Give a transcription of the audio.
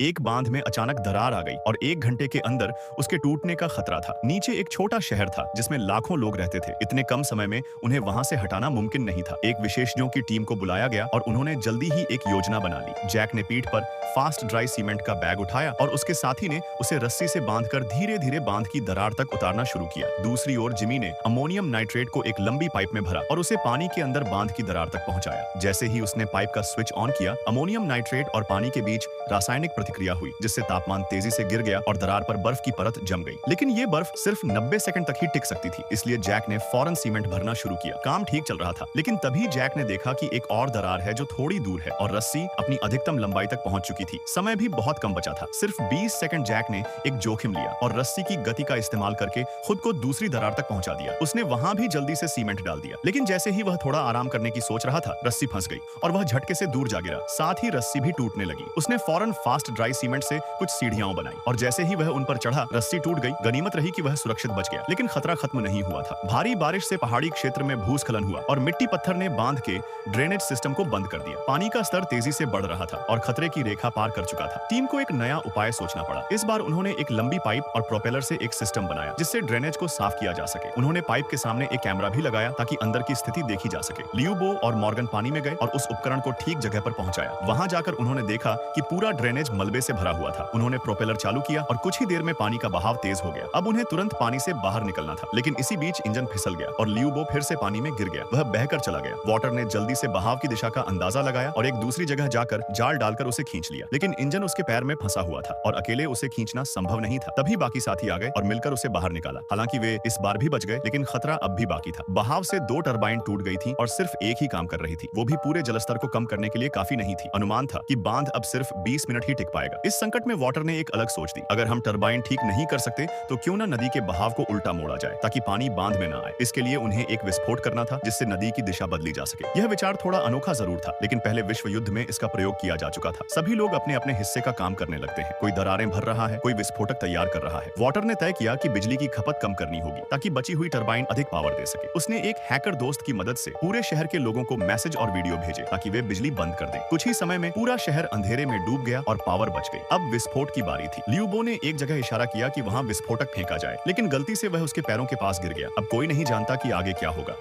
एक बांध में अचानक दरार आ गई और 1 घंटे के अंदर उसके टूटने का खतरा था। नीचे एक छोटा शहर था जिसमें लाखों लोग रहते थे। इतने कम समय में उन्हें वहां से हटाना मुमकिन नहीं था। एक विशेषज्ञों की टीम को बुलाया गया और उन्होंने जल्दी ही एक योजना बना ली। जैक ने पीठ पर फास्ट ड्राई सीमेंट का बैग उठाया और उसके साथी ने उसे रस्सी से बांधकर धीरे-धीरे बांध की दरार तक उतारना शुरू किया। दूसरी ओर जिमी ने अमोनियम नाइट्रेट को एक लंबी पाइप में भरा और उसे पानी के अंदर बांध की दरार तक पहुंचाया। जैसे ही उसने पाइप का स्विच ऑन किया, अमोनियम नाइट्रेट और पानी के बीच रासायनिक प्रतिक्रिया हुई, जिससे तापमान तेजी से गिर गया और दरार पर बर्फ की परत जम गई। लेकिन ये बर्फ सिर्फ 90 सेकंड तक ही टिक सकती थी, इसलिए जैक ने फौरन सीमेंट भरना शुरू किया। काम ठीक चल रहा था, लेकिन तभी जैक ने देखा कि एक और दरार है जो थोड़ी दूर है और रस्सी अपनी अधिकतम लंबाई तक पहुंच चुकी थी। समय भी बहुत कम बचा था। सिर्फ 20 सेकंड जैक ने एक जोखिम लिया और रस्सी की गति का इस्तेमाल करके खुद को दूसरी दरार तक पहुंचा दिया। उसने वहां भी जल्दी से सीमेंट डाल दिया, लेकिन जैसे ही वह थोड़ा आराम करने की सोच रहा था, रस्सी फंस गई और वह झटके से दूर जा गिरा। साथ ही रस्सी भी टूटने लगी। उसने फौरन फास्ट ड्राई सीमेंट से कुछ सीढ़ियां बनाई और जैसे ही वह उन पर चढ़ा, रस्सी टूट गई। गनीमत रही कि वह सुरक्षित बच गया, लेकिन खतरा खत्म नहीं हुआ था। भारी बारिश से पहाड़ी क्षेत्र में भूस्खलन हुआ और मिट्टी पत्थर ने बांध के ड्रेनेज सिस्टम को बंद कर दिया। पानी का स्तर तेजी से बढ़ रहा था और खतरे की रेखा पार कर चुका था। टीम को एक नया उपाय सोचना पड़ा। इस बार उन्होंने एक लंबी पाइप और प्रोपेलर से एक सिस्टम बनाया जिससे ड्रेनेज को साफ किया जा सके। उन्होंने पाइप के सामने एक कैमरा भी लगाया ताकि अंदर की स्थिति देखी जा सके। लियोबो और मॉर्गन पानी में गए और उस उपकरण को ठीक जगह पर पहुंचाया। वहां जाकर उन्होंने देखा कि पूरा ड्रेनेज मलबे से भरा हुआ था। उन्होंने प्रोपेलर चालू किया और कुछ ही देर में पानी का बहाव तेज हो गया। अब उन्हें तुरंत पानी से बाहर निकलना था, लेकिन इसी बीच इंजन फिसल गया और लियोबो फिर से पानी में गिर गया। वह बहकर चला गया। वाटर ने जल्दी से बहाव की दिशा का अंदाजा लगाया और एक दूसरी जगह जाकर जाल डालकर उसे खींच लिया, लेकिन इंजन उसके पैर में फंसा हुआ था और अकेले उसे खींचना संभव नहीं था। तभी बाकी साथी आ गए और मिलकर उसे बाहर निकाला। हालांकि वे इस बार भी बच गए, लेकिन खतरा अब भी बाकी था। बहाव से 2 टरबाइन टूट गई थी और सिर्फ एक ही काम कर रही थी। वो भी पूरे जलस्तर को कम करने के लिए काफी नहीं थी। अनुमान था कि बांध अब सिर्फ 20 मिनट ही टिक पाएगा। इस संकट में वाटर ने एक अलग सोच दी। अगर हम टरबाइन ठीक नहीं कर सकते तो क्यों ना नदी के बहाव को उल्टा मोड़ा जाए ताकि पानी बांध में ना आए। इसके लिए उन्हें एक विस्फोट करना था जिससे नदी की दिशा बदली जा सके। यह विचार थोड़ा अनोखा जरूर था, लेकिन पहले विश्व युद्ध में इसका प्रयोग किया जा चुका था। सभी लोग अपने अपने हिस्से का काम करने लगते हैं। कोई दरारें भर रहा है, कोई विस्फोटक तैयार कर रहा है। वाटर ने तय किया कि बिजली की खपत कम करनी होगी ताकि बची हुई टरबाइन अधिक पावर दे सके। उसने एक हैकर दोस्त की मदद से पूरे शहर के लोगों को मैसेज और वीडियो भेजे ताकि वे बिजली बंद कर दें। कुछ ही समय में पूरा शहर अंधेरे में डूब गया और पावर बच गई। अब विस्फोट की बारी थी। लियोबो ने एक जगह इशारा किया कि वहां विस्फोटक फेंका जाए, लेकिन गलती से वह उसके पैरों के पास गिर गया। अब कोई नहीं जानता कि आगे क्या होगा।